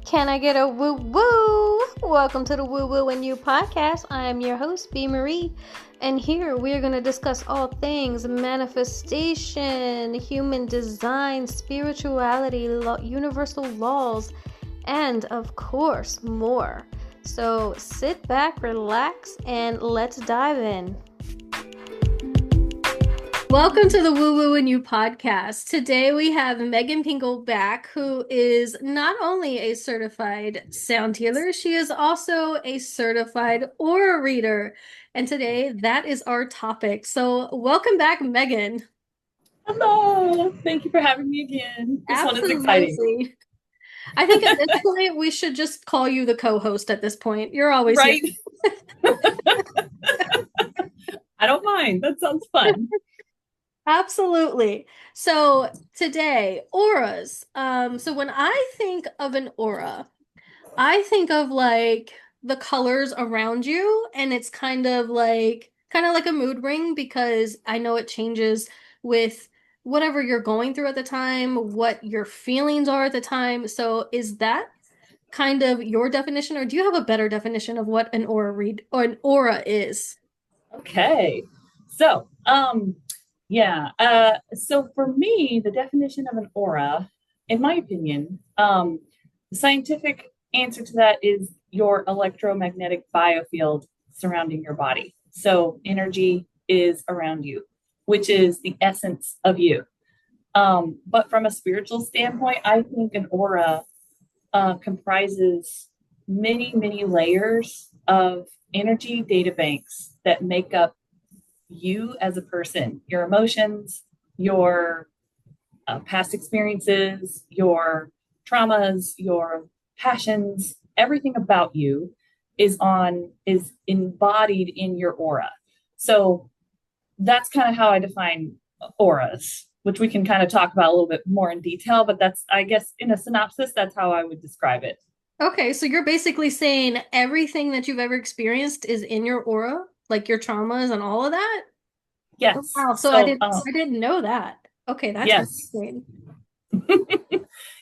Can I get a woo woo? Welcome to the Woo Woo and You podcast. I am your host, B. Marie, and here we are going to discuss all things manifestation, human design, spirituality, universal laws, and of course, more. So sit back, relax, and let's dive in. Welcome to the Woo Woo and You podcast. Today we have Megan Pingle back, who is not only a certified sound healer, she is also a certified aura reader. And today that is our topic. So welcome back, Megan. Hello. Thank you for having me again. This one is exciting. I think at this point we should just call you the co-host at this point. You're always right. Here. I don't mind. That sounds fun. Absolutely. So today, auras. So when I think of an aura, I think of like the colors around you, and it's kind of like a mood ring because I know it changes with whatever you're going through at the time, what your feelings are at the time. So is that kind of your definition, or do you have a better definition of what an aura is? Okay. So for me, the definition of an aura, in my opinion, the scientific answer to that is your electromagnetic biofield surrounding your body. So energy is around you, which is the essence of you. But from a spiritual standpoint, I think an aura comprises many, many layers of energy data banks that make up you as a person, your emotions, your past experiences, your traumas, your passions, everything about you is embodied in your aura. So that's kind of how I define auras, which we can kind of talk about a little bit more in detail, but that's, I guess, in a synopsis, that's how I would describe it. Okay, so you're basically saying everything that you've ever experienced is in your aura, like your traumas and all of that? Oh, Yes. wow, so I didn't know that. Okay, that's yes. interesting.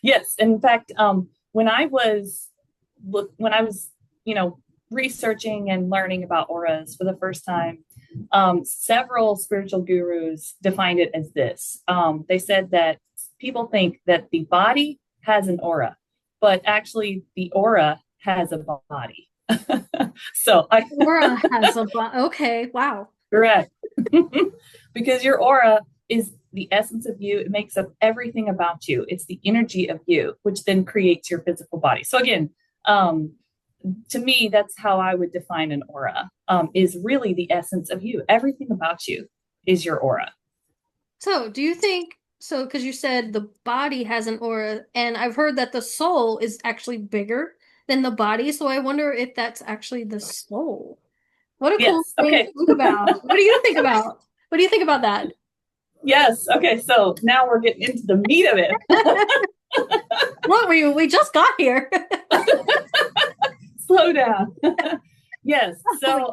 Yes. In fact, when I was, researching and learning about auras for the first time, several spiritual gurus defined it as this. They said that people think that the body has an aura, but actually the aura has a body. Aura has a body. Okay, wow. Correct. Because your aura is the essence of you. It makes up everything about you. It's the energy of you, which then creates your physical body. So again, to me, that's how I would define an aura, is really the essence of you. Everything about you is your aura. So do you think, so because you said the body has an aura, and I've heard that the soul is actually bigger than the body, so I wonder if that's actually the soul. What a cool Yes. thing Okay. to think about. What do you think about? What do you think about that? Yes. Okay. So now we're getting into the meat of it. What were you? We just got here. Slow down. Yes. So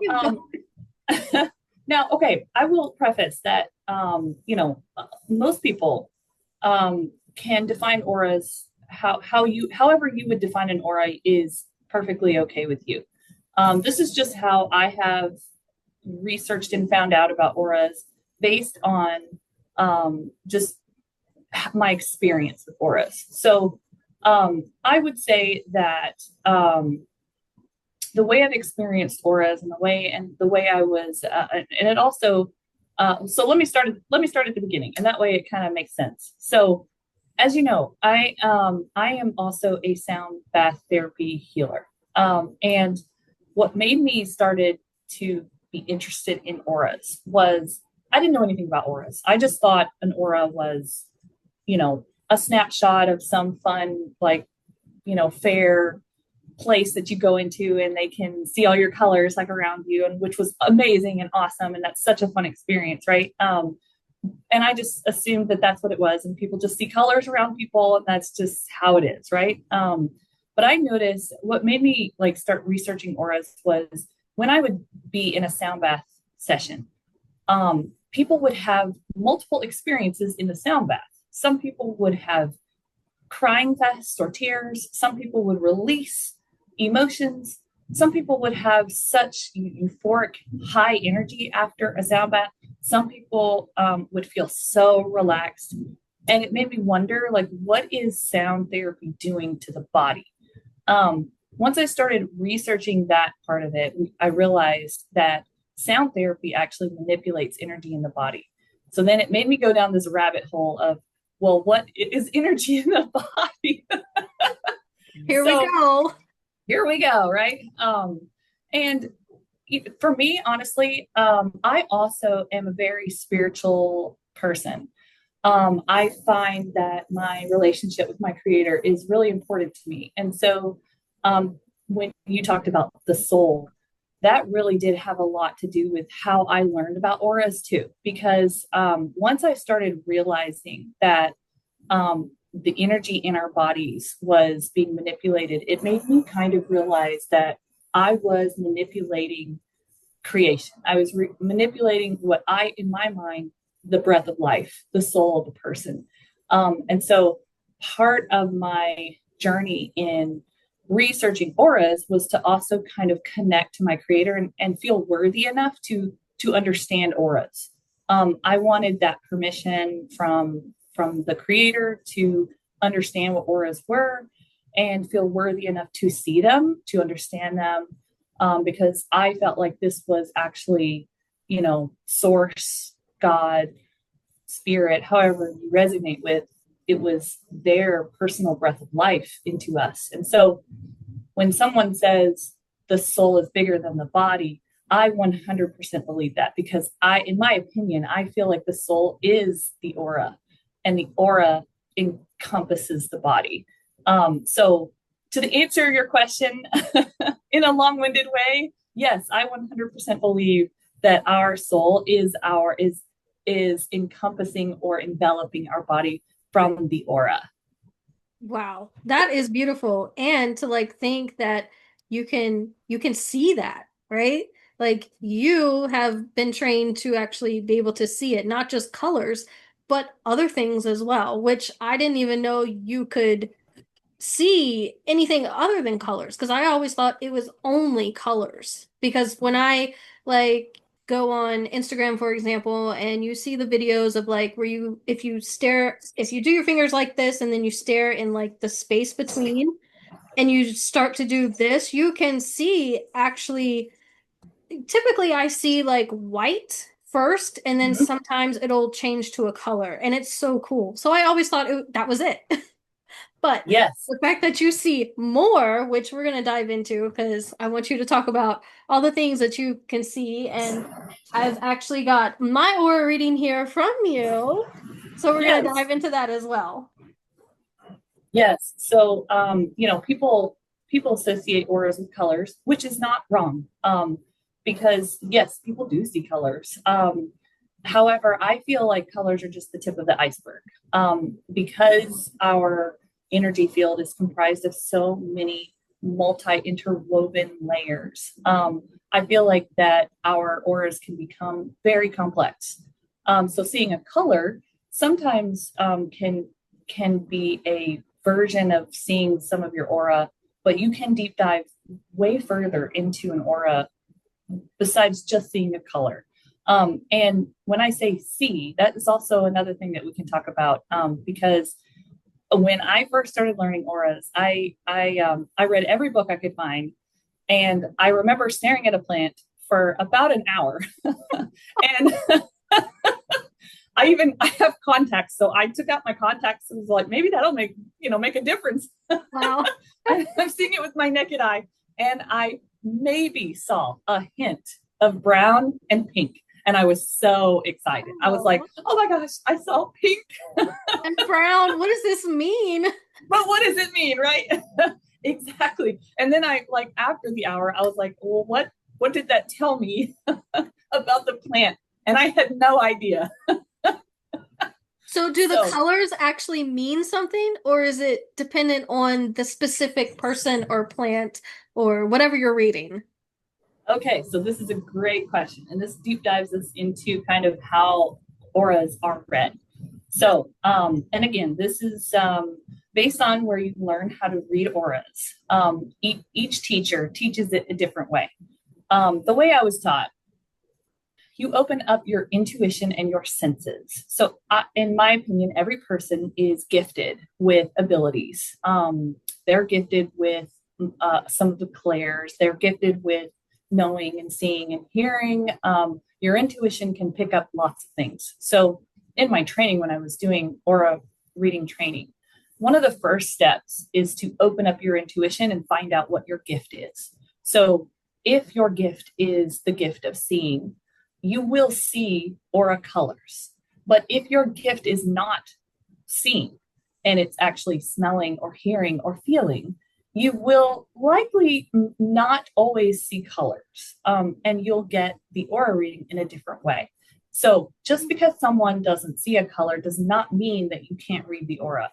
now, okay, I will preface that, most people can define auras however you would define an aura is perfectly okay with you. This is just how I have researched and found out about auras based on just my experience with auras. So I would say that the way I've experienced auras and the way I was, and it also, so let me start at the beginning, and that way it kind of makes sense. So, as you know, I am also a sound bath therapy healer, and what made me started to be interested in auras was I didn't know anything about auras. I just thought an aura was, a snapshot of some fun, like, fair place that you go into and they can see all your colors like around you, and which was amazing and awesome. And that's such a fun experience. Right. And I just assumed that that's what it was. And people just see colors around people and that's just how it is. Right. But I noticed what made me like start researching auras was when I would be in a sound bath session, people would have multiple experiences in the sound bath. Some people would have crying fest or tears. Some people would release emotions. Some people would have such euphoric high energy after a sound bath. Some people would feel so relaxed. And it made me wonder, like, what is sound therapy doing to the body? Once I started researching that part of it, I realized that sound therapy actually manipulates energy in the body. So then it made me go down this rabbit hole of, well, what is energy in the body? Here we So go. here we go, right? And for me, honestly, I also am a very spiritual person. I find that my relationship with my creator is really important to me. And so when you talked about the soul, that really did have a lot to do with how I learned about auras too. Because once I started realizing that the energy in our bodies was being manipulated, it made me kind of realize that I was manipulating creation. I was manipulating what in my mind, the breath of life, the soul of the person. And so part of my journey in researching auras was to also kind of connect to my creator and feel worthy enough to understand auras. I wanted that permission from the creator to understand what auras were and feel worthy enough to see them, to understand them, because I felt like this was actually, source, God, spirit, however you resonate with, it was their personal breath of life into us. And so when someone says the soul is bigger than the body, I 100% believe that because in my opinion, I feel like the soul is the aura and the aura encompasses the body. So to answer your question in a long-winded way, yes, I 100% believe that our soul is encompassing or enveloping our body from the aura. Wow, that is beautiful. And to like think that you can see that, right? Like you have been trained to actually be able to see it, not just colors, but other things as well, which I didn't even know you could see anything other than colors because I always thought it was only colors. Because when I like go on Instagram, for example, and you see the videos of like where if you do your fingers like this and then you stare in like the space between and you start to do this, you can see actually, typically I see like white first and then Mm-hmm. sometimes it'll change to a color and it's so cool. So I always thought that was it. But Yes. the fact that you see more, which we're going to dive into because I want you to talk about all the things that you can see. And I've actually got my aura reading here from you. So we're going to Yes. dive into that as well. Yes. So, people associate auras with colors, which is not wrong. Because yes, people do see colors. However, I feel like colors are just the tip of the iceberg. Because our energy field is comprised of so many multi-interwoven layers. I feel like that our auras can become very complex. So seeing a color sometimes can be a version of seeing some of your aura, but you can deep dive way further into an aura besides just seeing a color. And when I say see, that is also another thing that we can talk about, because when I first started learning auras, I read every book I could find, and I remember staring at a plant for about an hour, and I have contacts, so I took out my contacts and was like, maybe that'll make a difference. Wow. I'm seeing it with my naked eye, and I maybe saw a hint of brown and pink. And I was so excited. I was like, Oh. oh my gosh, I saw pink. And brown, what does this mean? But what does it mean, right? Exactly. And then I like after the hour, I was like, well, what did that tell me about the plant? And I had no idea. So do the So colors actually mean something, or is it dependent on the specific person or plant or whatever you're reading? okay, so this is a great question, and this deep dives us into kind of how auras are read. So, and again, this is based on where you learn how to read auras. Each teacher teaches it a different way. The way I was taught, you open up your intuition and your senses. So, in my opinion, every person is gifted with abilities. They're gifted with some of the clairs, they're gifted with knowing and seeing and hearing. Your intuition can pick up lots of things. So, in my training, when I was doing aura reading training, one of the first steps is to open up your intuition and find out what your gift is. So, if your gift is the gift of seeing, you will see aura colors. But if your gift is not seeing and it's actually smelling or hearing or feeling, you will likely not always see colors, and you'll get the aura reading in a different way. So just because someone doesn't see a color does not mean that you can't read the aura.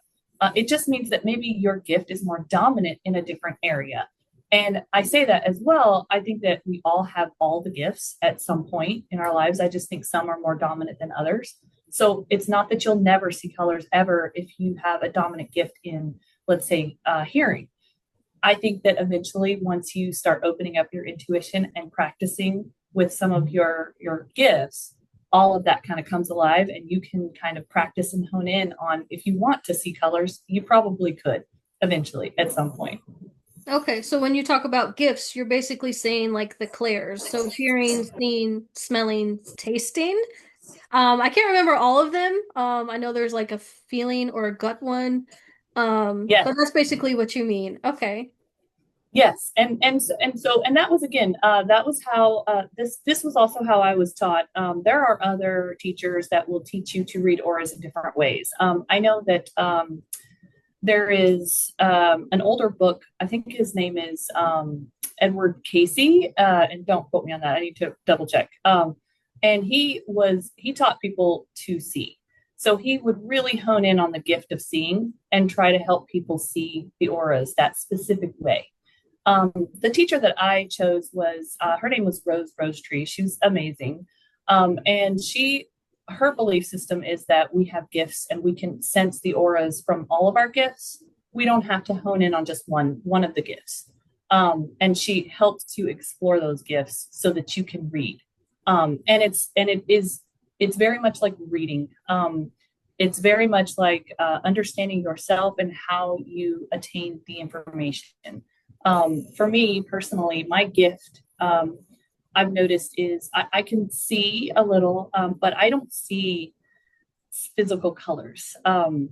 It just means that maybe your gift is more dominant in a different area. And I say that as well. I think that we all have all the gifts at some point in our lives. I just think some are more dominant than others. So it's not that you'll never see colors ever if you have a dominant gift in, let's say, hearing. I think that eventually, once you start opening up your intuition and practicing with some of your gifts, all of that kind of comes alive, and you can kind of practice and hone in on, if you want to see colors, you probably could eventually at some point. Okay, so when you talk about gifts, you're basically saying like the clairs. So hearing, seeing, smelling, tasting. I can't remember all of them. I know there's like a feeling or a gut one. Yes. But that's basically what you mean. Okay. Yes, and that was again, that was how this was also how I was taught. There are other teachers that will teach you to read auras in different ways. I know that there is an older book. I think his name is Edward Casey, and don't quote me on that. I need to double check. And he taught people to see. So he would really hone in on the gift of seeing and try to help people see the auras that specific way. The teacher that I chose was her name was Rose Rosetree. She was amazing, and her belief system is that we have gifts and we can sense the auras from all of our gifts. We don't have to hone in on just one of the gifts, and she helps to explore those gifts so that you can read. It's very much like reading. It's very much like understanding yourself and how you attain the information. For me personally, my gift, I've noticed is I can see a little, but I don't see physical colors. I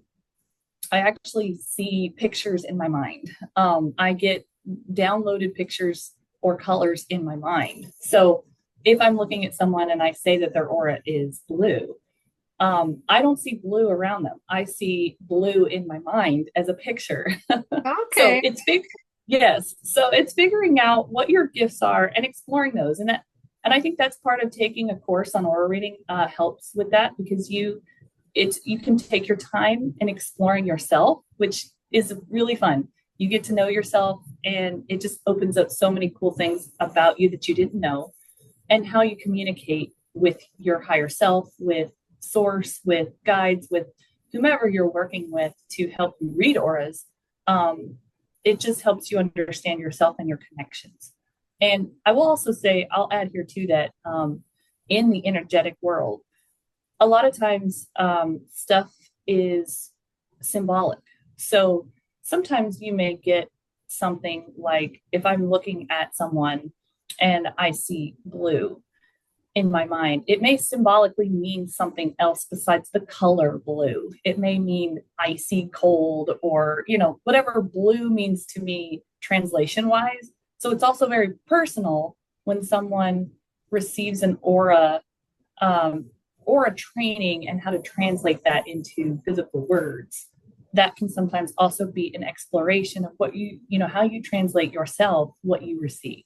actually see pictures in my mind. I get downloaded pictures or colors in my mind. So if I'm looking at someone and I say that their aura is blue, I don't see blue around them. I see blue in my mind as a picture. So Okay. it's big. Yes. So it's figuring out what your gifts are and exploring those. And I think that's part of taking a course on aura reading helps with that, because you can take your time in exploring yourself, which is really fun. You get to know yourself, and it just opens up so many cool things about you that you didn't know, and how you communicate with your higher self, with source, with guides, with whomever you're working with to help you read auras. It just helps you understand yourself and your connections. And I will also say, I'll add here too, that in the energetic world, a lot of times stuff is symbolic. So sometimes you may get something like, if I'm looking at someone and I see blue in my mind, it may symbolically mean something else besides the color blue. It may mean icy cold, or, whatever blue means to me translation wise. So it's also very personal when someone receives an aura training and how to translate that into physical words. That can sometimes also be an exploration of what how you translate yourself, what you receive.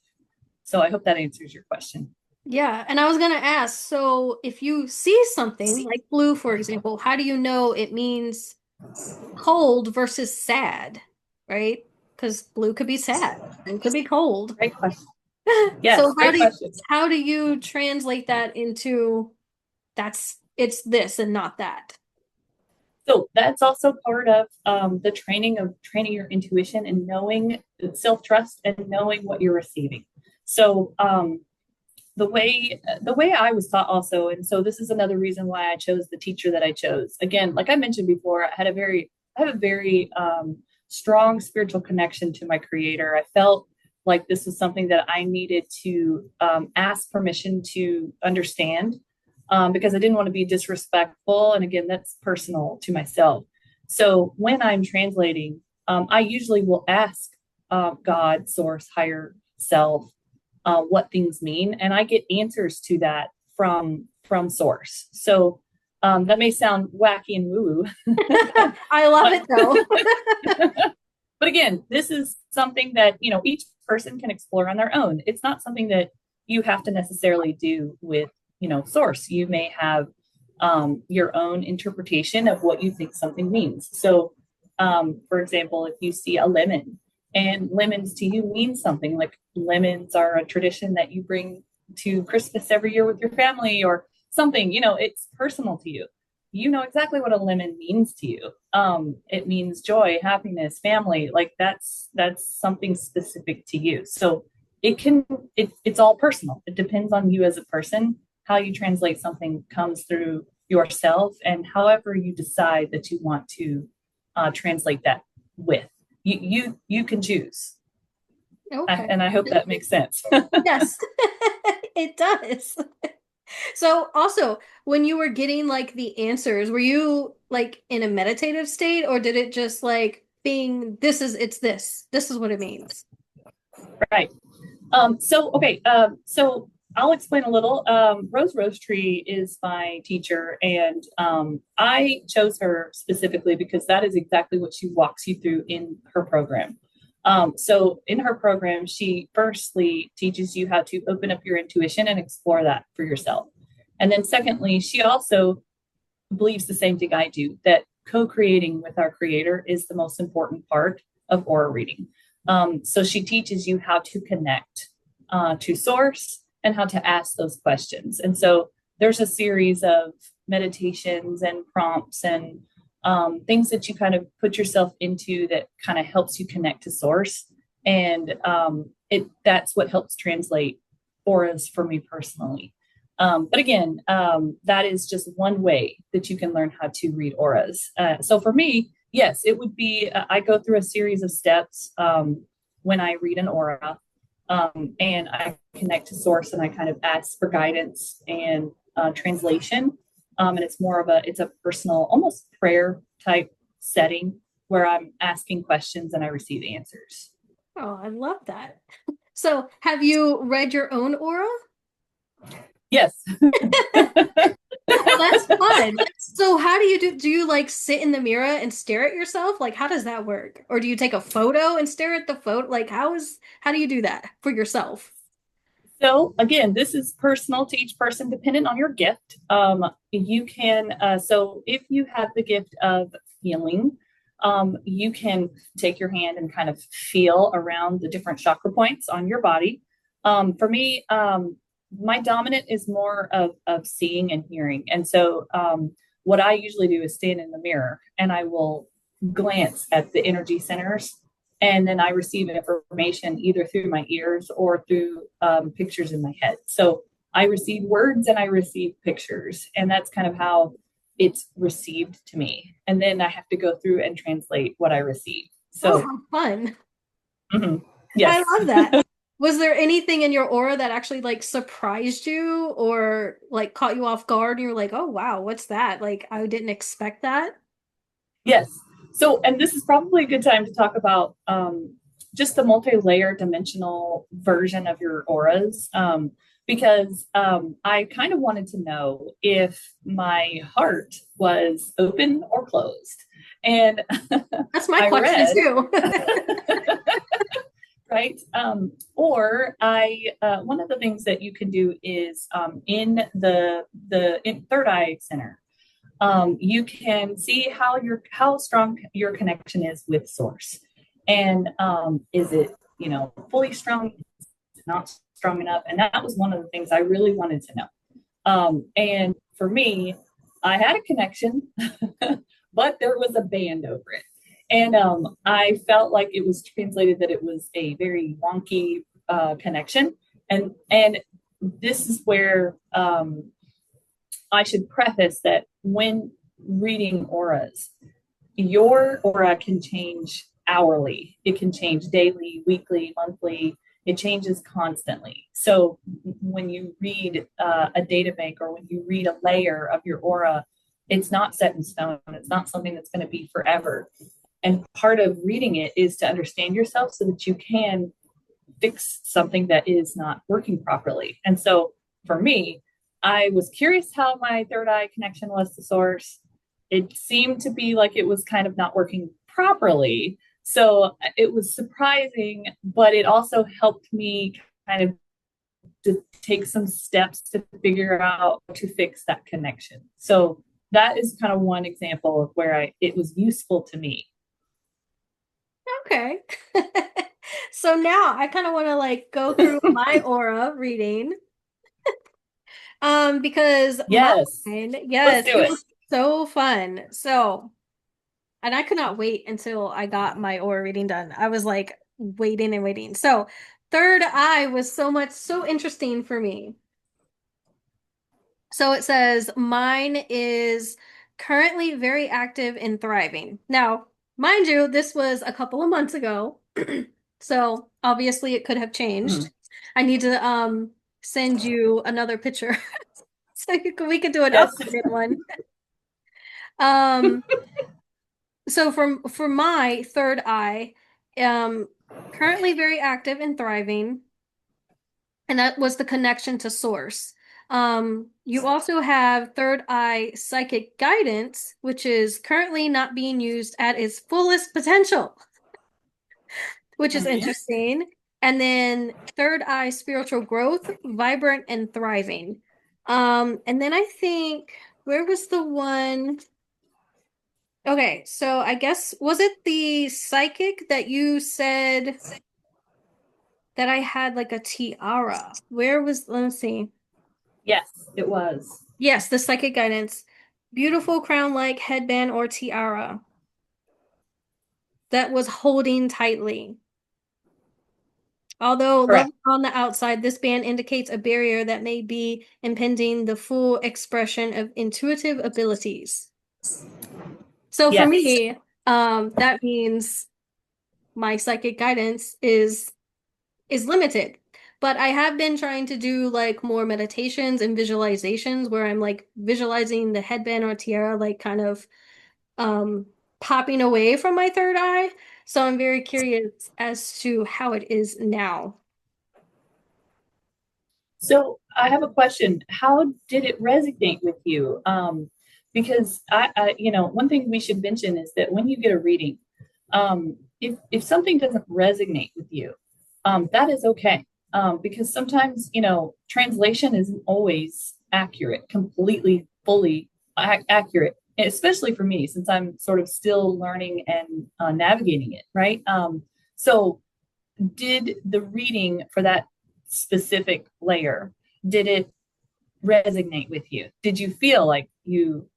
So I hope that answers your question. Yeah, and I was gonna ask, so if you see something like blue, for example, how do you know it means cold versus sad, right? Because blue could be sad, blue could be cold. Great question. Yes, So great question. how do you translate that into it's this and not that? So that's also part of the training of training your intuition and knowing self trust and knowing what you're receiving. So the way I was taught also, and so this is another reason why I chose the teacher that I chose. Again, like I mentioned before, I have a very strong spiritual connection to my creator. I felt like this was something that I needed to ask permission to understand because I didn't want to be disrespectful. And again, that's personal to myself. So when I'm translating, I usually will ask God, source, higher self, what things mean, and I get answers to that from source. So that may sound wacky and woo woo, I love but it though. but again, this is something that each person can explore on their own. It's not something that you have to necessarily do with source. You may have your own interpretation of what you think something means. So, for example, if you see a lemon and lemons to you mean something, like lemons are a tradition that you bring to Christmas every year with your family or something, it's personal to you. You know exactly what a lemon means to you. It means joy, happiness, family. Like that's something specific to you. So it's all personal. It depends on you as a person. How you translate something comes through yourself and however you decide that you want to translate that with. You can choose. Okay. And I hope that makes sense. Yes, it does. So also, when you were getting like the answers, were you like in a meditative state or did it just like being this is what it means? Right. So I'll explain a little. Rose Tree is my teacher, and I chose her specifically because that is exactly what she walks you through in her program. So in her program, she firstly teaches you how to open up your intuition and explore that for yourself. And then secondly, she also believes the same thing I do, that co-creating with our creator is the most important part of aura reading. So she teaches you how to connect to source and how to ask those questions. And so there's a series of meditations and prompts and things that you kind of put yourself into that kind of helps you connect to source. And that's what helps translate auras for me personally. But again, that is just one way that you can learn how to read auras. So for me, yes, it would be, I go through a series of steps when I read an aura, and I connect to source and I kind of ask for guidance and translation. And it's a personal, almost prayer type setting where I'm asking questions and I receive answers. Oh, I love that. So, have you read your own aura? Yes. Oh, that's fun. So how do you like sit in the mirror and stare at yourself? Like how does that work? Or do you take a photo and stare at the photo? Like how do you do that for yourself? So again, this is personal to each person, dependent on your gift. You can, so if you have the gift of feeling, you can take your hand and kind of feel around the different chakra points on your body. For me, my dominant is more of seeing and hearing. And so what I usually do is stand in the mirror and I will glance at the energy centers and then I receive information either through my ears or through pictures in my head. So I receive words and I receive pictures, and that's kind of how it's received to me. And then I have to go through and translate what I receive. Oh, So, how fun. mhm, I yes. love that. Was there anything in your aura that actually like surprised you or like caught you off guard and you're like, "Oh wow, what's that?" Like I didn't expect that. Yes. So, and this is probably a good time to talk about just the multi-layer dimensional version of your auras. Because I kind of wanted to know if my heart was open or closed. And That's my I question read, too. right? One of the things that you can do is in in third eye center, you can see how strong your connection is with source, and is it fully strong, not strong enough, and that was one of the things I really wanted to know. And for me, I had a connection, but there was a band over it. And I felt like it was translated that it was a very wonky connection. And this is where I should preface that when reading auras, your aura can change hourly. It can change daily, weekly, monthly. It changes constantly. So when you read a data bank or when you read a layer of your aura, it's not set in stone. It's not something that's going to be forever. And part of reading it is to understand yourself so that you can fix something that is not working properly. And so for me, I was curious how my third eye connection was to source. It seemed to be like it was kind of not working properly. So it was surprising, but it also helped me kind of to take some steps to figure out to fix that connection. So that is kind of one example of where it was useful to me. Okay. So now I kind of want to like go through my aura reading. Because Yes, let's yes, do it it. was so fun. So, and I could not wait until I got my aura reading done. I was like waiting and waiting. So, third eye was so interesting for me. So it says mine is currently very active and thriving. Now, mind you, this was a couple of months ago. So obviously it could have changed. Mm. I need to send you another picture so we could do an Yes. updated one. Um, so for my third eye, um, currently very active and thriving, and that was the connection to source. You also have third eye psychic guidance, which is currently not being used at its fullest potential, which is Mm-hmm. interesting. And then third eye spiritual growth, vibrant and thriving. And then I think where was the one? Okay, so I guess was it the psychic that you said that I had like a tiara? Where was, let's see. Yes, it was. Yes, the psychic guidance. Beautiful crown-like headband or tiara that was holding tightly. Although Correct. lovely on the outside, this band indicates a barrier that may be impeding the full expression of intuitive abilities. So for Yes. me, that means my psychic guidance is limited. But I have been trying to do like more meditations and visualizations where I'm like visualizing the headband or tiara like kind of um popping away from my third eye. So I'm very curious as to how it is now. So I have a question. How did it resonate with you? Because one thing we should mention is that when you get a reading, if something doesn't resonate with you, that is okay. Because sometimes, translation isn't always accurate, completely, fully accurate, especially for me, since I'm sort of still learning and navigating it, right? So did the reading for that specific layer, did it resonate with you? Did you feel like you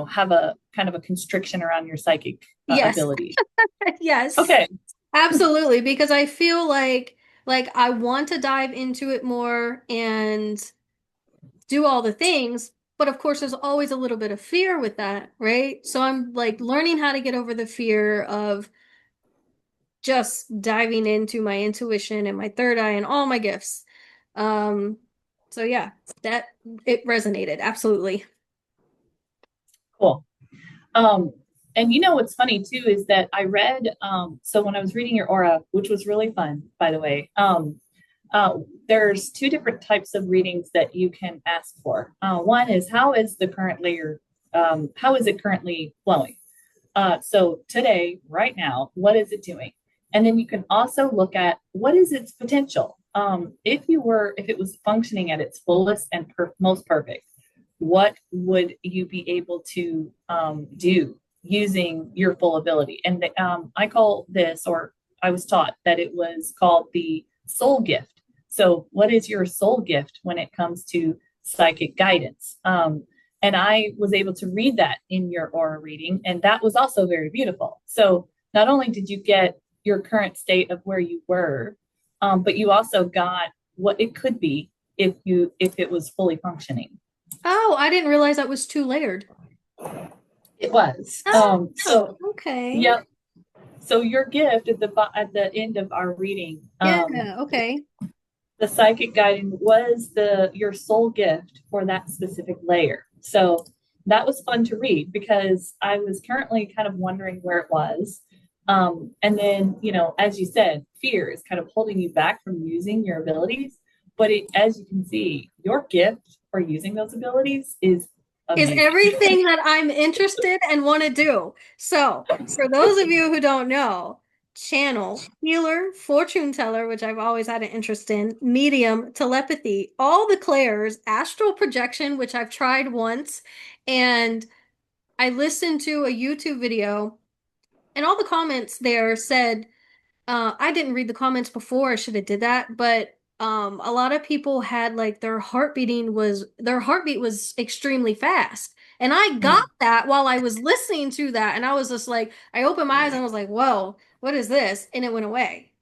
have a kind of a constriction around your psychic Yes. ability? Yes. Okay. Absolutely, because I feel like I want to dive into it more and do all the things, but of course there's always a little bit of fear with that, right? So I'm like learning how to get over the fear of just diving into my intuition and my third eye and all my gifts. Um, so yeah, that it resonated absolutely. Cool. Um, and what's funny too is that I read, so when I was reading your aura, which was really fun, by the way, uh, there's two different types of readings that you can ask for. One is how is the current layer, how is it currently flowing? So today, right now, what is it doing? And then you can also look at what is its potential. If it was functioning at its fullest and most perfect, what would you be able to do using your full ability? And I call this, or I was taught that it was called the soul gift. So, what is your soul gift when it comes to psychic guidance? And I was able to read that in your aura reading, and that was also very beautiful. So not only did you get your current state of where you were, but you also got what it could be if it was fully functioning. Oh, I didn't realize that was two layered. It was. Oh, okay. Yeah. So your gift at the end of our reading, Yeah, okay. the psychic guiding was the your soul gift for that specific layer. So that was fun to read because I was currently kind of wondering where it was. And then, as you said, fear is kind of holding you back from using your abilities. But as you can see, your gift for using those abilities is Is amazing. everything that I'm interested and want to do. So, for those of you who don't know, channel, healer, fortune teller, which I've always had an interest in, medium, telepathy, all the clairs, astral projection, which I've tried once, and I listened to a YouTube video, and all the comments there said, I didn't read the comments before. I should have did that, but a lot of people had like their heartbeat was extremely fast. And I got Mm. that while I was listening to that, and I was just like, I opened my eyes and I was like, whoa, what is this? And it went away.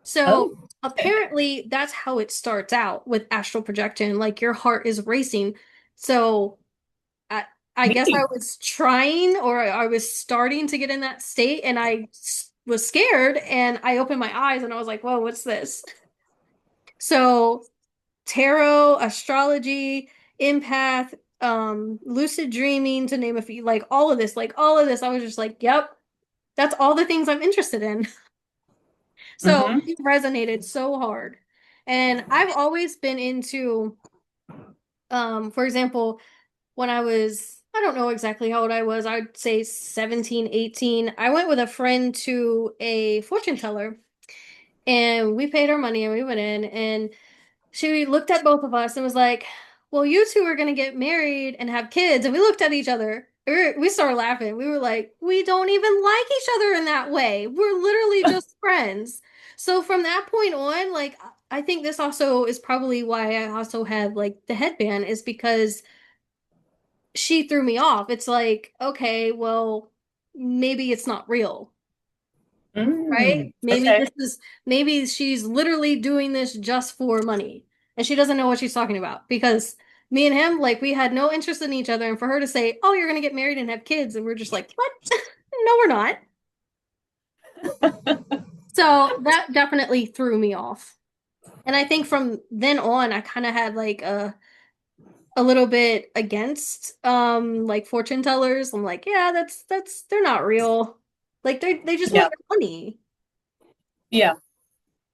So Oh, okay. apparently that's how it starts out with astral projection. Like your heart is racing. So I, I guess I Neat. was trying or I was starting to get in that state and was scared and I opened my eyes and I was like, whoa, what's this? So tarot, astrology, empath, lucid dreaming, to name a few, like all of this, I was just like, yep, that's all the things I'm interested in. So Mm-hmm. it resonated so hard. And I've always been into, for example, when I don't know exactly how old I was, I'd say 17, 18. I went with a friend to a fortune teller and we paid our money and we went in and she looked at both of us and was like, well, you two are going to get married and have kids. And we looked at each other. We started laughing. We were like, we don't even like each other in that way. We're literally just friends. So from that point on, like, I think this also is probably why I also have like the headband is because she threw me off. It's like, okay, well, maybe it's not real, right? Mm. Okay. Maybe she's literally doing this just for money. And she doesn't know what she's talking about because me and him, like, we had no interest in each other. And for her to say, oh, you're going to get married and have kids, and we're just like, what? No, we're not. So that definitely threw me off. And I think from then on, I kind of had like a little bit against like fortune tellers. I'm like, yeah, that's they're not real. Like they just want Yeah. your money. Yeah.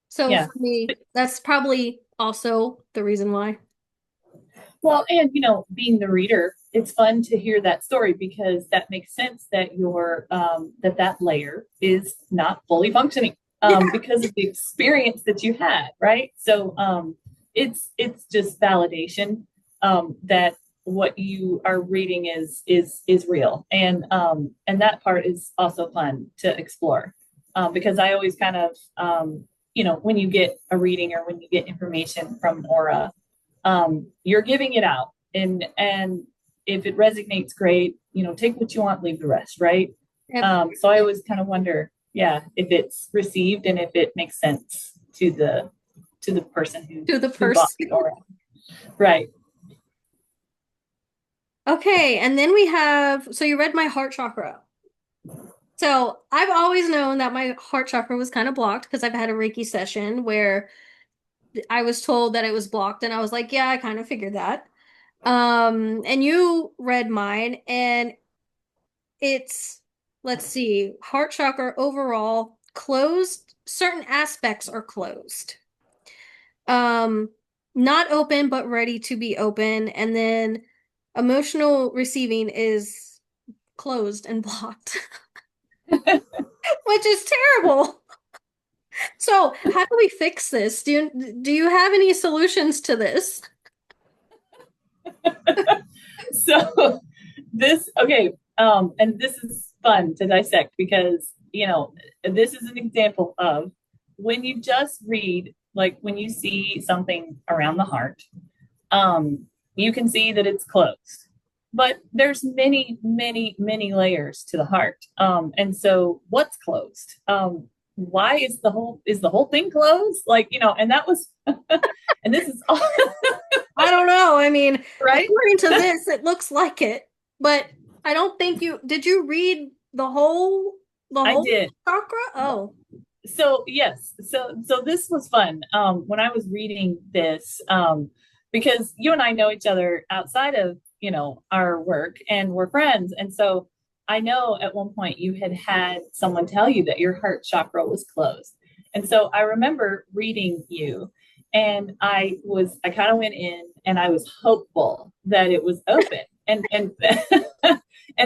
So Yeah. for me, that's probably also the reason why. Well, and being the reader, it's fun to hear that story because that makes sense that that layer is not fully functioning Yeah, because of the experience that you had, right? So it's just validation that what you are reading is real, and that part is also fun to explore because I always kind of when you get a reading or when you get information from an aura, you're giving it out, and if it resonates, great. Take what you want, leave the rest, right? yep, So I always kind of wonder, yeah, if it's received and if it makes sense to the person to the who bought purse. the aura, right? Okay, and then we have, so you read my heart chakra. So I've always known that my heart chakra was kind of blocked because I've had a Reiki session where I was told that it was blocked, and I was like, yeah, I kind of figured that. And you read mine, and it's, let's see, heart chakra overall closed. Certain aspects are closed. Um, Not open, but ready to be open. And then emotional receiving is closed and blocked, which is terrible. So, how do we fix this? Do you have any solutions to this? So this okay, and this is fun to dissect because this is an example of when you just read, like when you see something around the heart, you can see that it's closed. but there's many, many, many layers to the heart. And so what's closed? Why is the whole thing closed? Like, and that was and this is all I don't know. I mean, right. according to this, it looks like it, but I don't think did you read the I whole did. chakra? Oh, So yes, so this was fun. When I was reading this, because you and I know each other outside of our work, and we're friends, and so I know at one point you had someone tell you that your heart chakra was closed, and so I remember reading you, and I kind of went in, and I was hopeful that it was open, and and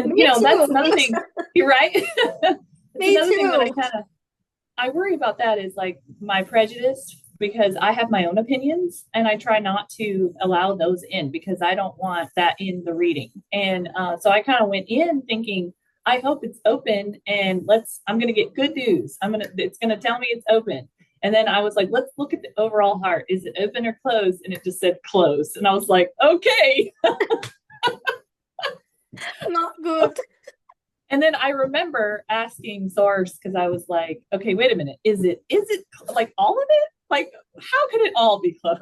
me that's too. another thing. You're right. It's Me another thing that too. I worry about that is like my prejudice because I have my own opinions and I try not to allow those in because I don't want that in the reading. And so I kind of went in thinking, I hope it's open and I'm going to get good news. It's going to tell me it's open. And then I was like, let's look at the overall heart. Is it open or closed? And it just said closed. And I was like, okay. Not good. And then I remember asking source because I was like, okay, wait a minute. Is it like all of it? Like, how could it all be closed?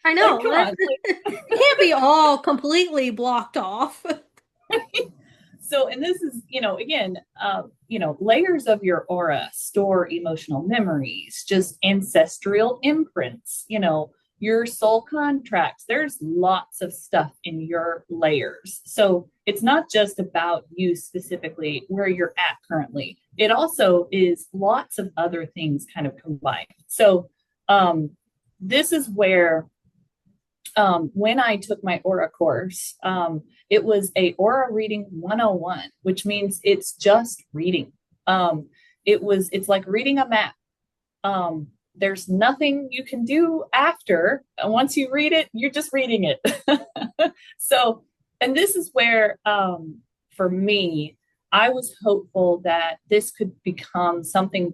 I Like, know. come on. It can't be all completely blocked off. So, and this is, again, layers of your aura store emotional memories, just ancestral imprints, your soul contracts. There's lots of stuff in your layers. So it's not just about you specifically where you're at currently. It also is lots of other things kind of combined. So this is where when I took my aura course, it was a aura reading 101, which means it's just reading. It's like reading a map. There's nothing you can do after. Once you read it, you're just reading it. So, and this is where, for me, I was hopeful that this could become something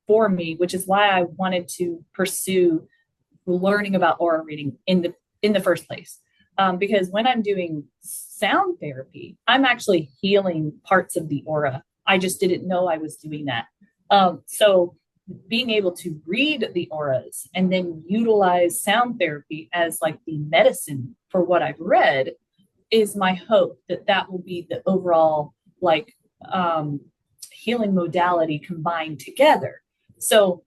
for me, which is why I wanted to pursue learning about aura reading in the first place. Because when I'm doing sound therapy, I'm actually healing parts of the aura. I just didn't know I was doing that. So being able to read the auras and then utilize sound therapy as like the medicine for what I've read is my hope that that will be the overall like healing modality combined together. So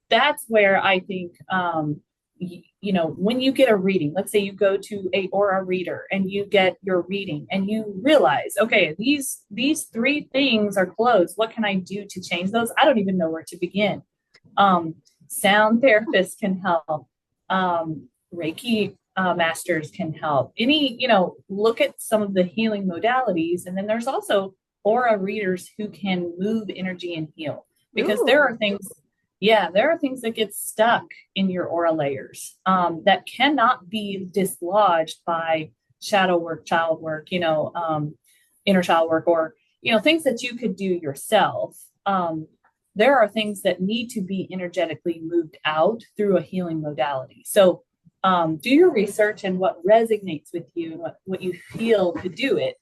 that's where I think when you get a reading, let's say you go to a aura reader and you get your reading and you realize, okay, these three things are closed. What can I do to change those? I don't even know where to begin. Sound therapists can help. Reiki masters can help. Look at some of the healing modalities. And then there's also aura readers who can move energy and heal because there Ooh. are things, yeah, there are things that get stuck in your aura layers that cannot be dislodged by shadow work, child work, inner child work, or, things that you could do yourself. There are things that need to be energetically moved out through a healing modality. So do your research and what resonates with you and what you feel to do it.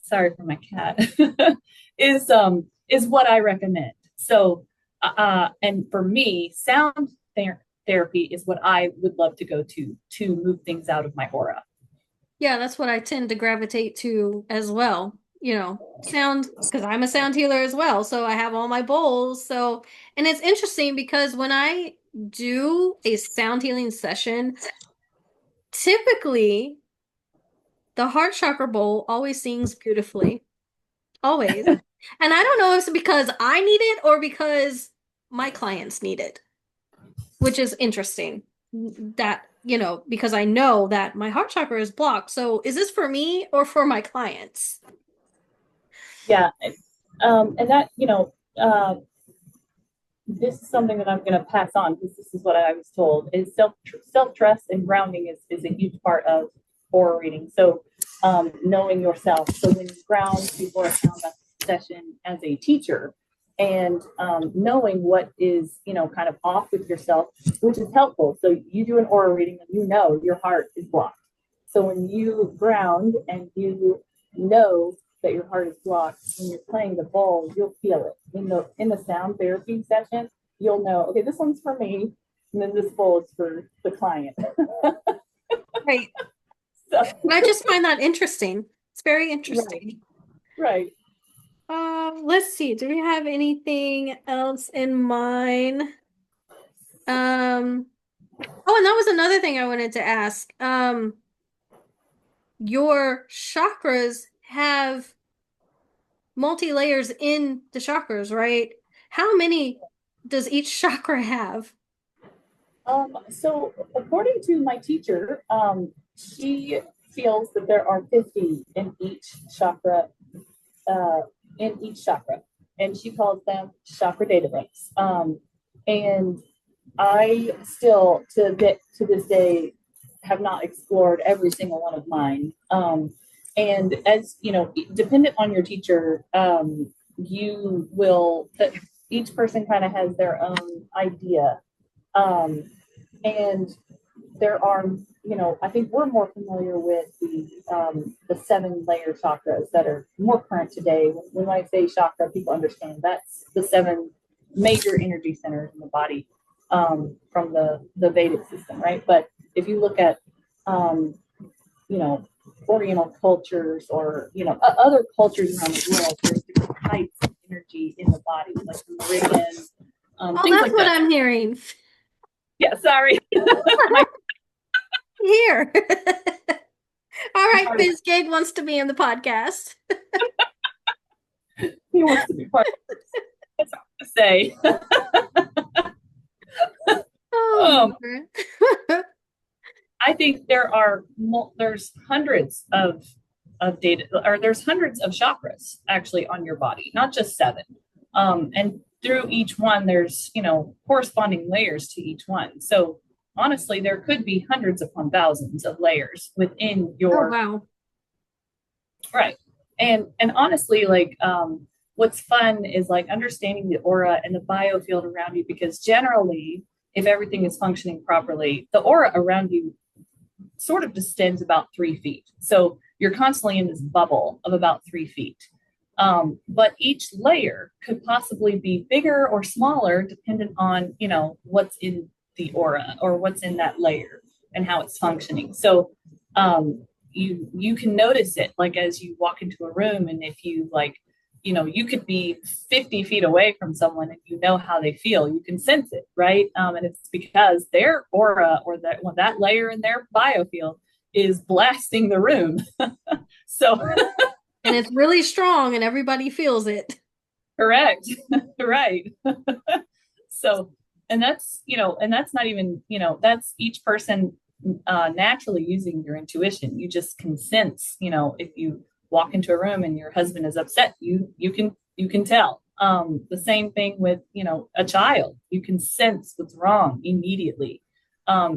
Sorry for my cat. is what I recommend. So and for me, sound therapy is what I would love to go to move things out of my aura. Yeah, that's what I tend to gravitate to as well. Sound, because I'm a sound healer as well. So I have all my bowls. So, and it's interesting because when I do a sound healing session, typically the heart chakra bowl always sings beautifully. Always. And I don't know if it's because I need it or because my clients need it, which is interesting. That, because I know that my heart chakra is blocked. So is this for me or for my clients? Yeah, and that this is something that I'm going to pass on because this is what I was told is self trust and grounding is a huge part of aura reading. So knowing yourself. So when you ground before a sound session as a teacher and knowing what is kind of off with yourself, which is helpful. So you do an aura reading and your heart is blocked. So when you ground and you know that your heart is blocked, when you're playing the bowl, you'll feel it in the sound therapy session. You'll know, okay, this one's for me, and then this bowl is for the client. Right. So I just find that interesting. It's very right, interesting. right. Let's see. Do we have anything else in mind? Um, oh, and that was another thing I wanted to ask. Your chakras have multi-layers in the chakras, right? How many does each chakra have? So according to my teacher, she feels that there are 50 uh, in each chakra, and she calls them chakra data banks. And I still, to this day, have not explored every single one of mine. And as you know, dependent on your teacher, you will. Each person kind of has their own idea, um, and there are, I think we're more familiar with the 7 layer chakras that are more current today. When I say chakra, people understand that's the 7 major energy centers in the body, from the Vedic system, right? But if you look at, um, you know, Oriental cultures or other cultures around the world, there's different types of energy in the body, like the meridian, Oh, things that's like what that. I'm hearing. Yeah, sorry. My Here. All right, heart is, BizGig wants to be in the podcast. he wants to be part of it. That's all to say. Oh, um, Lord. I think there's hundreds of data, or there's hundreds of chakras actually on your body, not just 7. And through each one, there's corresponding layers to each one. So honestly, there could be hundreds upon thousands of layers within Oh, your wow. right. And honestly, like, what's fun is like understanding the aura and the biofield around you, because generally, if everything is functioning properly, the aura around you sort of distends about 3 feet. So you're constantly in this bubble of about 3 feet. But each layer could possibly be bigger or smaller dependent on, what's in the aura or what's in that layer and how it's functioning. So you can notice it like as you walk into a room, and if you like, you could be 50 feet away from someone and you know how they feel. You can sense it, right? And it's because their aura or that layer in their biofield is blasting the room. So, And it's really strong and everybody feels it. correct, right. So, and that's not even, that's each person naturally using your intuition. You just can sense, if you walk into a room and your husband is upset, you can tell. The same thing with, a child. You can sense what's wrong immediately.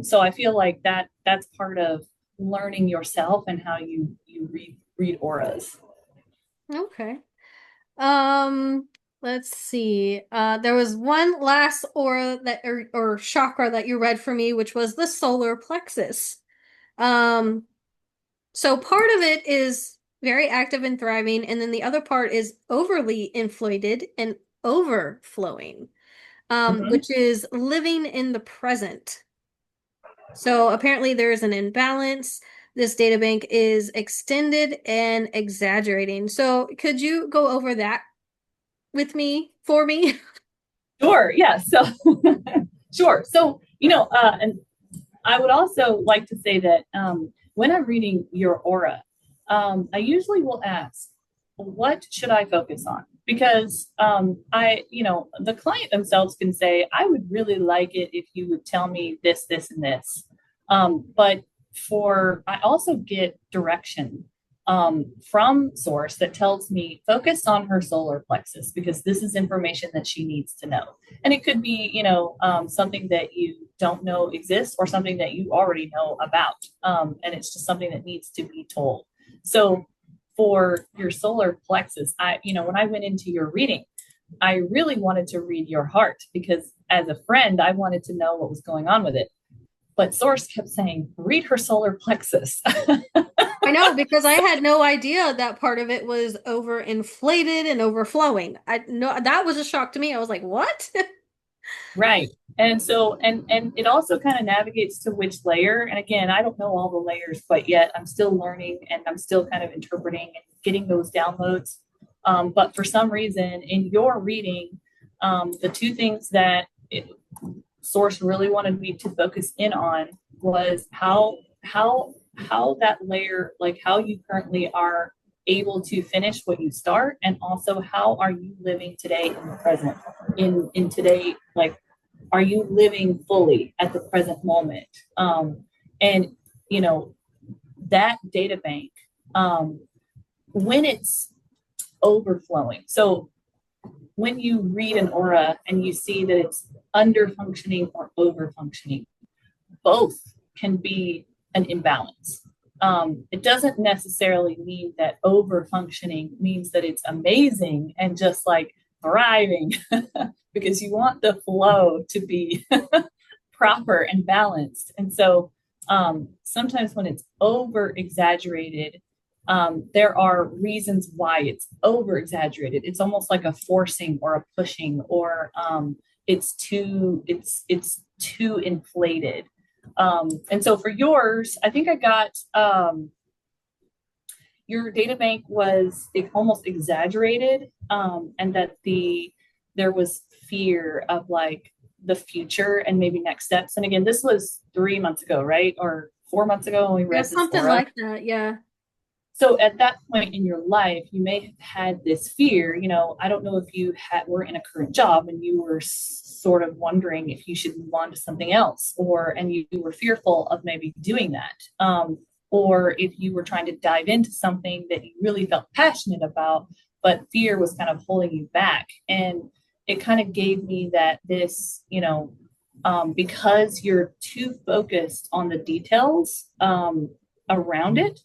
So I feel like that's part of learning yourself and how you read auras. Okay. Um, let's see. There was one last aura that or chakra that you read for me, which was the solar plexus. Um, so part of it is very active and thriving, and then the other part is overly inflated and overflowing, Mm-hmm. which is living in the present. So apparently there is an imbalance. This data bank is extended and exaggerating. So could you go over that with me for me? Sure. Yeah. So, sure. So, and I would also like to say that when I'm reading your aura, I usually will ask, what should I focus on? Because the client themselves can say, I would really like it if you would tell me this, this, and this. But I also get direction from source that tells me focus on her solar plexus because this is information that she needs to know. And it could be, something that you don't know exists or something that you already know about. And it's just something that needs to be told. So for your solar plexus, when I went into your reading, I really wanted to read your heart because as a friend, I wanted to know what was going on with it. But Source kept saying, read her solar plexus. I know because I had no idea that part of it was overinflated and overflowing. I know that was a shock to me. I was like, "What?" Right. And so and it also kind of navigates to which layer. And again, I don't know all the layers quite yet. I'm still learning and I'm still kind of interpreting and getting those downloads. But for some reason, in your reading, the two things that Source really wanted me to focus in on was how that layer, like how you currently are able to finish what you start, and also how are you living today in the present, in today, like are you living fully at the present moment? And you know that data bank, um, when it's overflowing. So when you read an aura and you see that it's under functioning or over functioning, both can be an imbalance. It doesn't necessarily mean that over functioning means that it's amazing and just like thriving, because you want the flow to be proper and balanced. And so sometimes when it's over exaggerated, there are reasons why it's over exaggerated. It's almost like a forcing or a pushing, or it's too inflated. And so for yours, I think I got your data bank was almost exaggerated, and that there was fear of like the future and maybe next steps. And again, this was 3 months ago, right? Or 4 months ago when we Yeah, read this something aura. like that. Yeah. So at that point in your life, you may have had this fear. I don't know if you were in a current job and you were sort of wondering if you should move on to something else, and you were fearful of maybe doing that. Or if you were trying to dive into something that you really felt passionate about, but fear was kind of holding you back. And it kind of gave me that because you're too focused on the details around it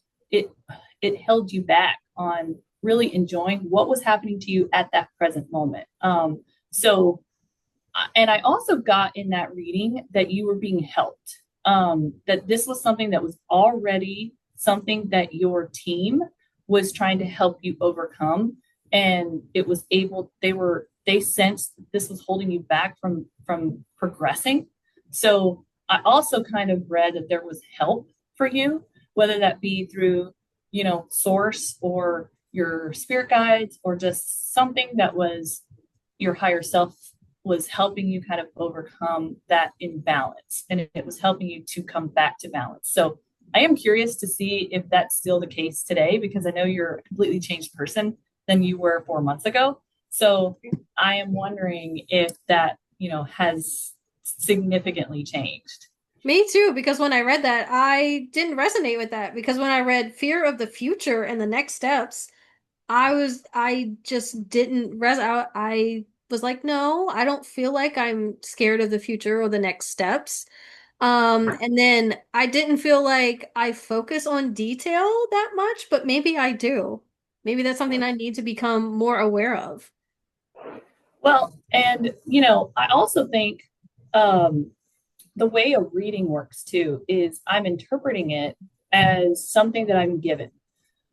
it held you back on really enjoying what was happening to you at that present moment. So, and I also got in that reading that you were being helped, that this was something that was already something that your team was trying to help you overcome. And it was able, they sensed this was holding you back from progressing. So I also kind of read that there was help for you, whether that be through source or your spirit guides, or just something that was your higher self was helping you kind of overcome that imbalance, and it was helping you to come back to balance. So I am curious to see if that's still the case today, because I know you're a completely changed person than you were 4 months ago. So I am wondering if that has significantly changed. Me too, because when I read that, I didn't resonate with that because when I read fear of the future and the next steps, I just didn't I was like, no, I don't feel like I'm scared of the future or the next steps. And then I didn't feel like I focus on detail that much, but maybe I do. Maybe that's something I need to become more aware of. Well, and I also think the way a reading works too is I'm interpreting it as something that I'm given.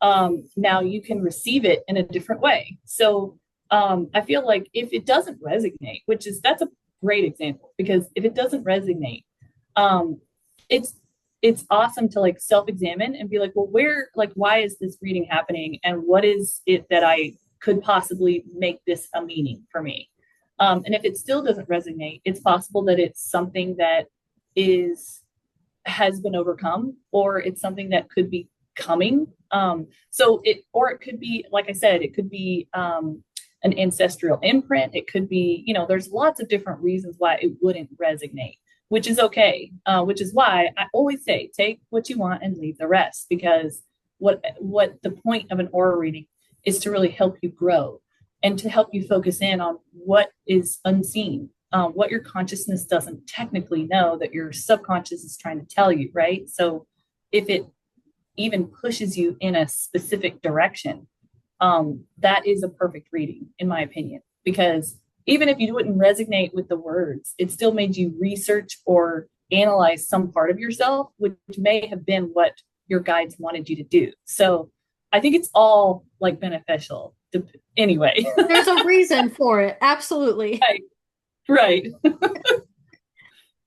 Now you can receive it in a different way. So I feel like if it doesn't resonate, that's a great example, because if it doesn't resonate, um, it's it's awesome to like self-examine and be like, well, why is this reading happening, and what is it that I could possibly make this a meaning for me? And if it still doesn't resonate, it's possible that it's something that is has been overcome, or it's something that could be coming. Or it could be, like I said, it could be an ancestral imprint. It could be, there's lots of different reasons why it wouldn't resonate, which is okay. Which is why I always say, take what you want and leave the rest, because what the point of an aura reading is to really help you grow and to help you focus in on what is unseen, what your consciousness doesn't technically know that your subconscious is trying to tell you, right? So if it even pushes you in a specific direction, that is a perfect reading, in my opinion, because even if you wouldn't resonate with the words, it still made you research or analyze some part of yourself, which may have been what your guides wanted you to do. So I think it's all like beneficial. Anyway. There's a reason for it. Absolutely. Right. Right.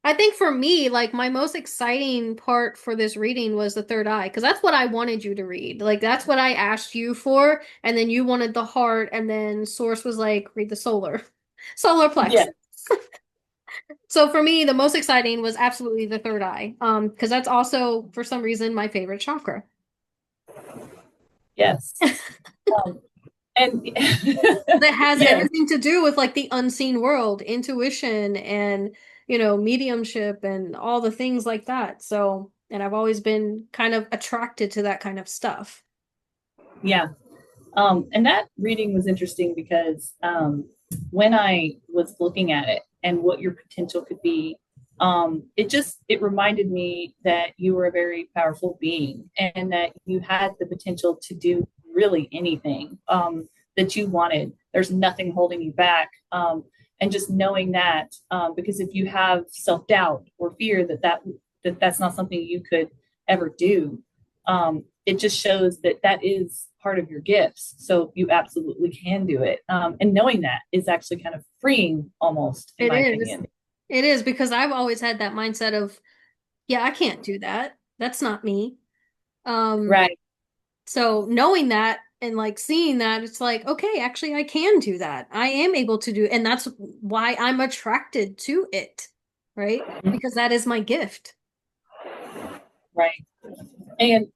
I think for me, like my most exciting part for this reading was the third eye, because that's what I wanted you to read. Like that's what I asked you for, and then you wanted the heart, and then Source was like, read the solar Yeah. plexus. So for me, the most exciting was absolutely the third eye, because that's also for some reason my favorite chakra. Yes. Um, and That has yes, everything to do with like the unseen world, intuition, and mediumship and all the things like that. So, and I've always been kind of attracted to that kind of stuff. yeah. And that reading was interesting because when I was looking at it and what your potential could be, it reminded me that you were a very powerful being and that you had the potential to do really anything that you wanted. There's nothing holding you back. And just knowing that, because if you have self doubt or fear that's not something you could ever do, it just shows that that is part of your gifts. So you absolutely can do it. And knowing that is actually kind of freeing almost, in It my is. opinion. It is because I've always had that mindset of, yeah, I can't do that. That's not me. Um, Right. so knowing that and like seeing that, it's like, okay, actually I can do that. I am able to do, and that's why I'm attracted to it, right? Because that is my gift. Right. And,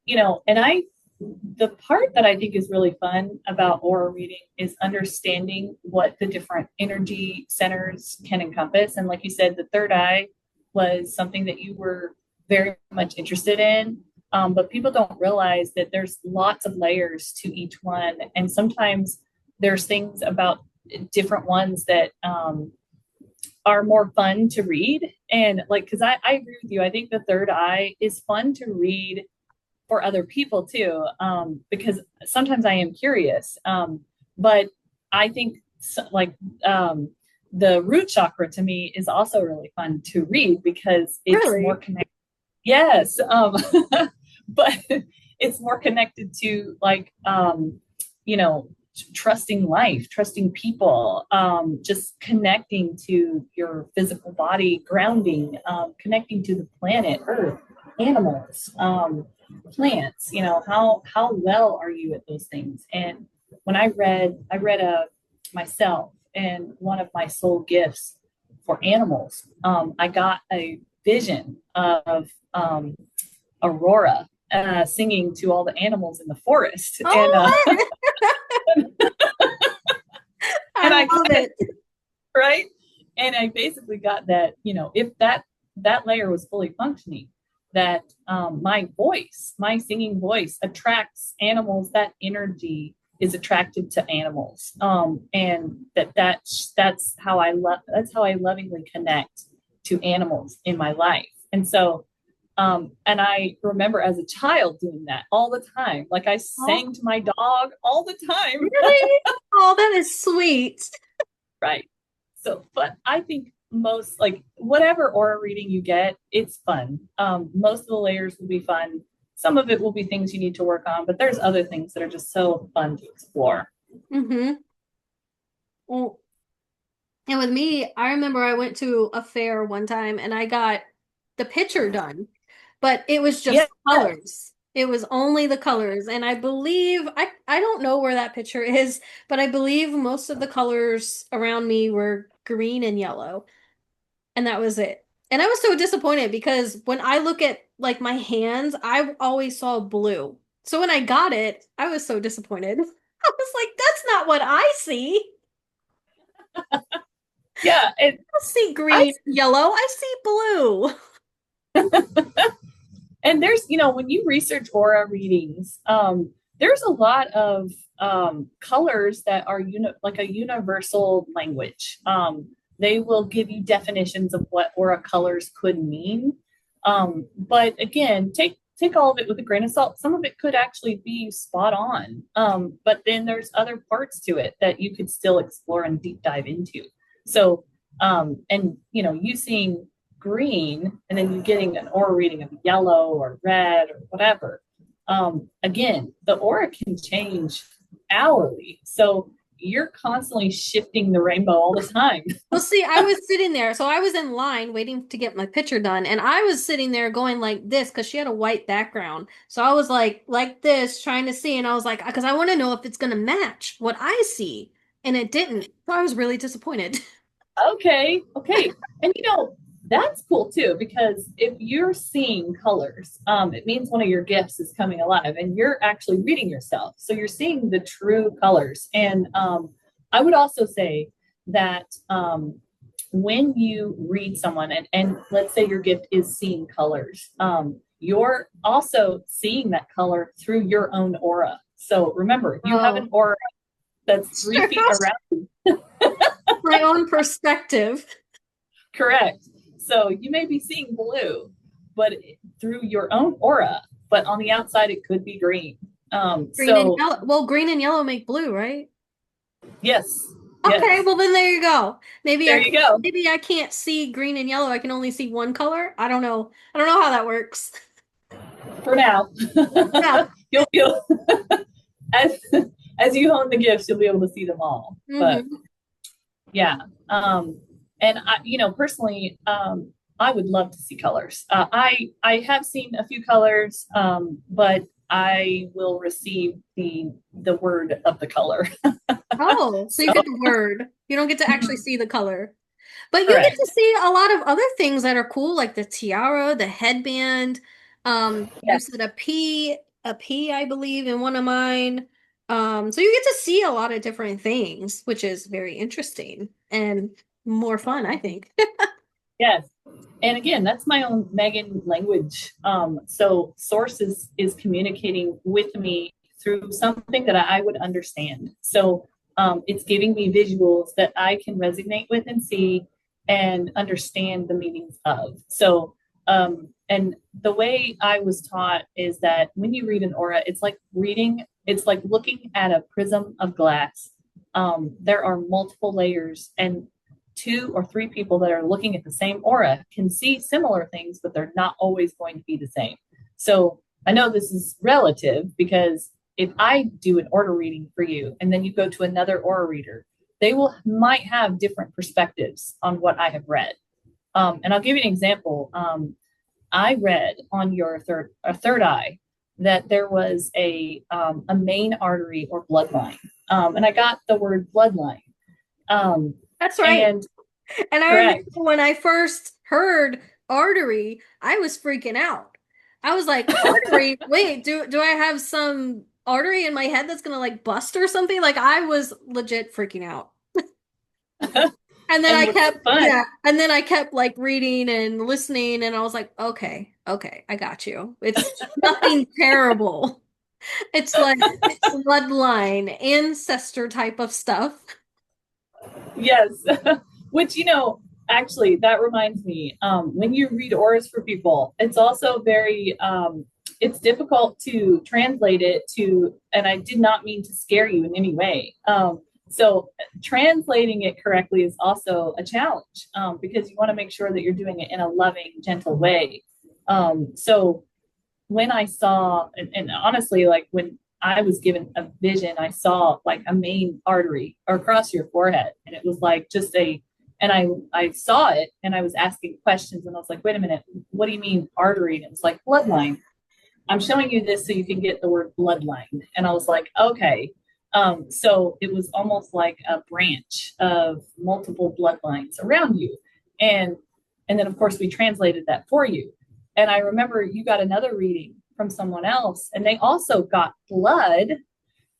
the part that I think is really fun about aura reading is understanding what the different energy centers can encompass. And like you said, the third eye was something that you were very much interested in. But people don't realize that there's lots of layers to each one. And sometimes there's things about different ones that are more fun to read. And like, because I agree with you, I think the third eye is fun to read for other people too, because sometimes I am curious. But I think like the root chakra to me is also really fun to read because it's more Really? connected. Yes, but it's more connected to like you know trusting life, trusting people, just connecting to your physical body, grounding, connecting to the planet, Earth, animals, plants. How well are you at those things? And when I read myself, and one of my soul gifts for animals, I got a vision of Aurora singing to all the animals in the forest, and Oh, I and I love kind of it. right, and I basically got that if that layer was fully functioning, that my singing voice attracts animals. That energy is attracted to animals, and that's how I lovingly connect to animals in my life, and so. And I remember as a child doing that all the time. Like I Oh, sang to my dog all the time. really? Oh, that is sweet. Right. So, but I think most like whatever aura reading you get, it's fun. Most of the layers will be fun. Some of it will be things you need to work on, but there's other things that are just so fun to explore. Mm-hmm. Well, and with me, I remember I went to a fair one time and I got the picture done, but it was Yeah. just colors. It was only the colors. And I believe, I don't know where that picture is, but I believe most of the colors around me were green and yellow. And that was it. And I was so disappointed because when I look at like my hands, I always saw blue. So when I got it, I was so disappointed. I was like, that's not what I see. Yeah. And I see I green, yellow, I see blue. and there's when you research aura readings, there's a lot of colors that are like a universal language. They will give you definitions of what aura colors could mean, but again, take all of it with a grain of salt. Some of it could actually be spot on, but then there's other parts to it that you could still explore and deep dive into. So and you seeing green and then you're getting an aura reading of yellow or red or whatever, again, the aura can change hourly. So you're constantly shifting the rainbow all the time. Well, see, I was sitting there, so I was in line waiting to get my picture done, and I was sitting there going like this because she had a white background. So I was like this, trying to see, and I was like, because I want to know if it's gonna match what I see, and it didn't. So I was really disappointed. Okay, okay. And that's cool too, because if you're seeing colors, it means one of your gifts is coming alive and you're actually reading yourself. So you're seeing the true colors. And I would also say that when you read someone, and let's say your gift is seeing colors, you're also seeing that color through your own aura. So remember, you have an Oh, aura that's 3 feet around. my own perspective. Correct. So you may be seeing blue, but through your own aura, but on the outside it could be green. Green and So yellow. Well, green and yellow make blue, right? yes, Okay, yes. well then there you go. There you go. Maybe I can't see green and yellow. I can only see one color. I don't know. I don't know how that works. For now, Yeah. you'll feel as as you hone the gifts, you'll be able to see them all. But Hmm. yeah, and personally, I would love to see colors. I have seen a few colors, but I will receive the word of the color. Oh, so you So get the word. You don't get to actually see the color. But you get correct. to see a lot of other things that are cool, like the tiara, the headband. You Yes. said a P, I believe, in one of mine. So you get to see a lot of different things, which is very interesting and more fun, I think. Yes. And again, that's my own Megan language. So source is communicating with me through something that I would understand. So it's giving me visuals that I can resonate with and see and understand the meanings of. So and the way I was taught is that when you read an aura, it's like looking at a prism of glass. There are multiple layers, and 2 or 3 people that are looking at the same aura can see similar things, but they're not always going to be the same. So I know this is relative because if I do an aura reading for you and then you go to another aura reader, they will might have different perspectives on what I have read. And I'll give you an example. I read on your third eye that there was a main artery or bloodline, and I got the word bloodline. Um, That's right. and And I remember correct. when I first heard artery, I was freaking out. I was like, artery? Wait, do I have some artery in my head that's gonna like bust or something? Like I was legit freaking out. And then And I what's kept, fun, yeah, and then I kept like reading and listening, and I was like, okay, okay, I got you. It's nothing terrible. It's like bloodline, ancestor type of stuff. yes. Which actually, that reminds me. When you read auras for people, it's also very it's difficult to translate it to, and I did not mean to scare you in any way. So translating it correctly is also a challenge because you want to make sure that you're doing it in a loving, gentle way. So when I saw, and honestly, like when I was given a vision, I saw like a main artery across your forehead, and it was like just and I saw it, and I was asking questions, and I was like, wait a minute, what do you mean artery? And it was like bloodline. I'm showing you this so you can get the word bloodline, and I was like, okay. So it was almost like a branch of multiple bloodlines around you, and and then of course we translated that for you. And I remember you got another reading from someone else, and they also got blood,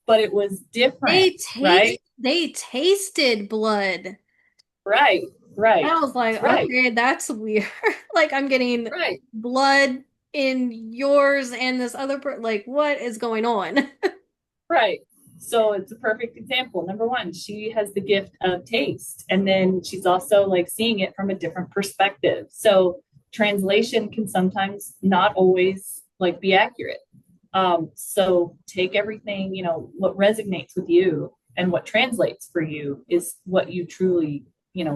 but it was different, right? They tasted blood. Right, right, I was like, right, okay, that's weird. Like I'm getting right, blood in yours and this other like what is going on? right. So it's a perfect example. Number one, she has the gift of taste, and then she's also like seeing it from a different perspective. So translation can sometimes not always like be accurate. So take everything, what resonates with you and what translates for you is what you truly,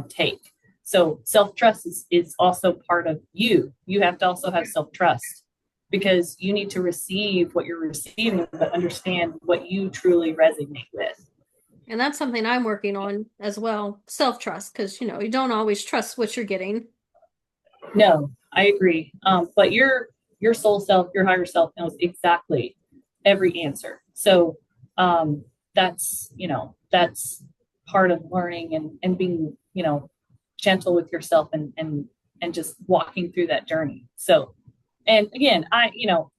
take. So self-trust is also part of you. You have to also have self-trust because you need to receive what you're receiving, but understand what you truly resonate with. And that's something I'm working on as well. Self-trust, because you don't always trust what you're getting. No, I agree. But your soul self, your higher self knows exactly every answer. So that's that's part of learning and being gentle with yourself and just walking through that journey. So and again,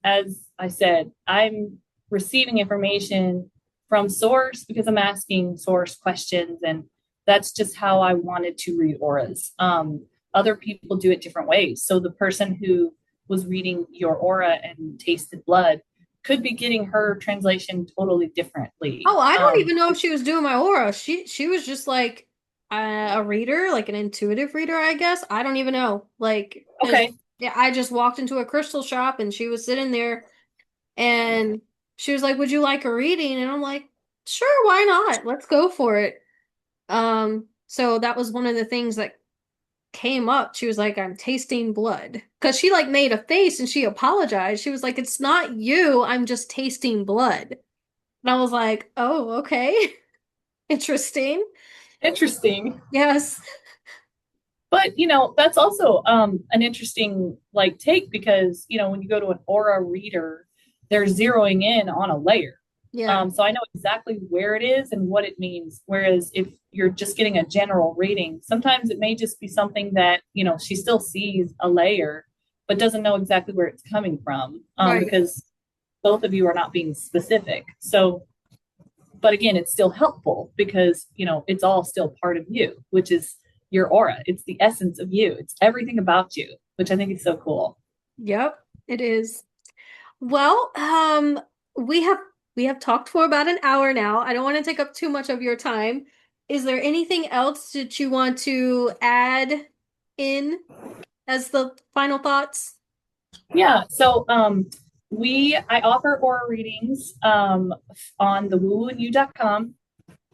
as I said, I'm receiving information from source because I'm asking source questions, and that's just how I wanted to read auras. Other people do it different ways. So the person who was reading your aura and tasted blood could be getting her translation totally differently. Oh, I don't even know if she was doing my aura. She was just like a reader, like an intuitive reader, I guess. I don't even know. Like, 'cause Okay, yeah, I just walked into a crystal shop and she was sitting there and she was like, "Would you like a reading?" And I'm like, "Sure, why not? Let's go for it." So that was one of the things that came up. She was like, "I'm tasting blood." Because she like made a face and she apologized. She was like, "It's not you, I'm just tasting blood." And I was like, "Oh, okay." Interesting. interesting. Yes. But that's also an interesting like take because when you go to an aura reader, they're zeroing in on a layer. Yeah. So I know exactly where it is and what it means. Whereas if you're just getting a general reading, sometimes it may just be something that she still sees a layer, but doesn't know exactly where it's coming from Right. because both of you are not being specific. So but again, it's still helpful because it's all still part of you, which is your aura. It's the essence of you. It's everything about you, which I think is so cool. Yep, it is. Well, we have we have talked for about an hour now. I don't want to take up too much of your time. Is there anything else that you want to add in as the final thoughts? Yeah. So I offer aura readings on the wooandyou.com.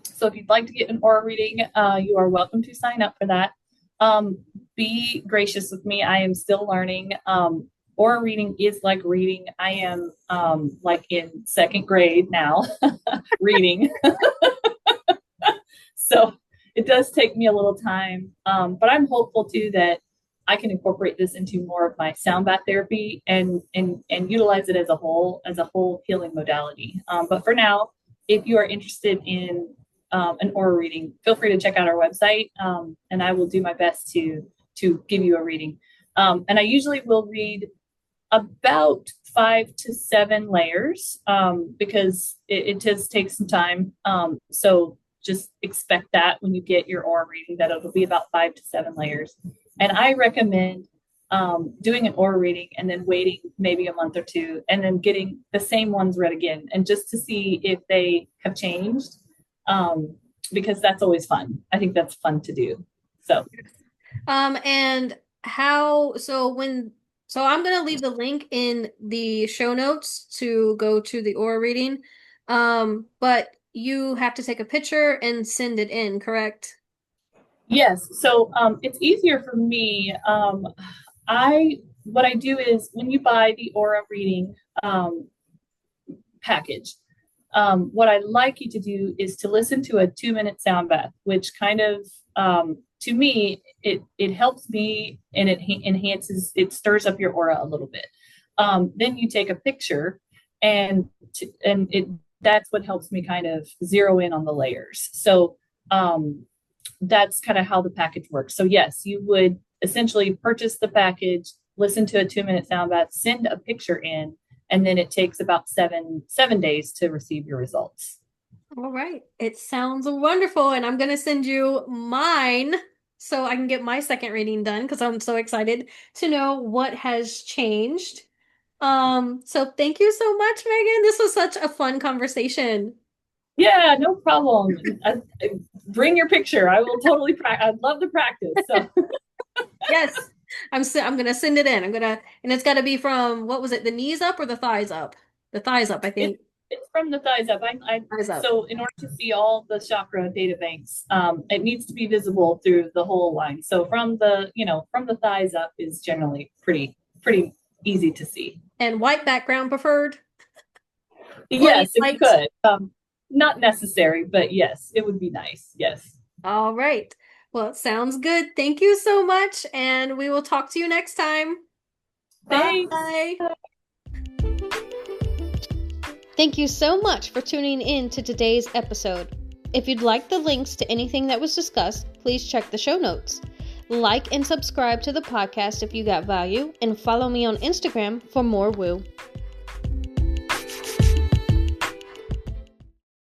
So if you'd like to get an aura reading, you are welcome to sign up for that. Um, be gracious with me. I am still learning. Aura reading is like reading. I am like in second grade now, reading. So it does take me a little time, but I'm hopeful too that I can incorporate this into more of my sound bath therapy and utilize it as a whole healing modality. But for now, if you are interested in an aura reading, feel free to check out our website, and I will do my best to give you a reading. And I usually will read about 5 to 7 layers because it does take some time. So just expect that when you get your aura reading, that it'll be about 5 to 7 layers. And I recommend doing an aura reading and then waiting maybe a month or two and then getting the same ones read again and just to see if they have changed because that's always fun. I think that's fun to do. So, And so I'm gonna leave the link in the show notes to go to the aura reading. But you have to take a picture and send it in, correct? yes. So it's easier for me. I what I do is when you buy the aura reading package, what I'd like you to do is to listen to a 2 minute sound bath, which kind of to me it helps me and it enhances it stirs up your aura a little bit. Then you take a picture and it that's what helps me kind of zero in on the layers. So that's kind of how the package works. So yes, you would essentially purchase the package, listen to a 2 minute sound bath, send a picture in, and then it takes about seven days to receive your results. All right. It sounds wonderful, and I'm gonna send you mine so I can get my second reading done because I'm so excited to know what has changed. So thank you so much, Megan. This was such a fun conversation. Yeah, no problem. Bring your picture. I will totally practice. I'd love to practice. So Yes. I'm gonna send it in. And it's gotta be from what was it, the knees up or the thighs up? The thighs up, I it think. It's from the thighs up. Eyes up. So in order to see all the chakra data banks, it needs to be visible through the whole line. So from from the thighs up is generally pretty easy to see. And white background preferred? Plain Yes, if you white. could. Not necessary, but yes, it would be nice. Yes. All right. Well, it sounds good. Thank you so much, and we will talk to you next time. Thanks. Bye. Thank you so much for tuning in to today's episode. If you'd like the links to anything that was discussed, please check the show notes. Like and subscribe to the podcast if you got value, and follow me on Instagram for more woo.